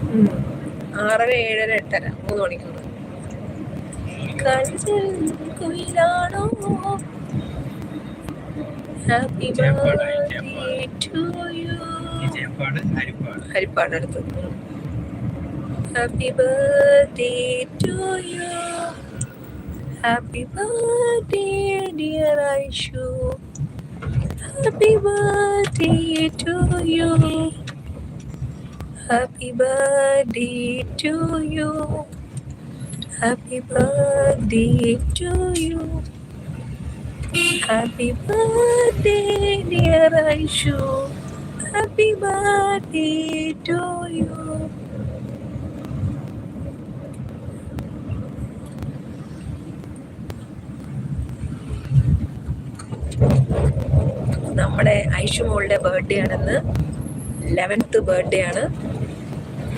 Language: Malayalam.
6:30, 7:30, 8:30, 3 മണിക്കൂർ. കുയിലാണോ happy birthday to you. Haripad അടുത്ത്. Happy birthday to you. Happy birthday dear Aishu. Happy birthday to you. Happy birthday to you. Happy birthday to you. Happy birthday dear Aishu. Happy birthday to you. നമ്മുടെ ഐഷു മോളുടെ ബർത്ത്ഡേ ആണെന്ന്. 11th ബർത്ത്ഡേ ആണ്.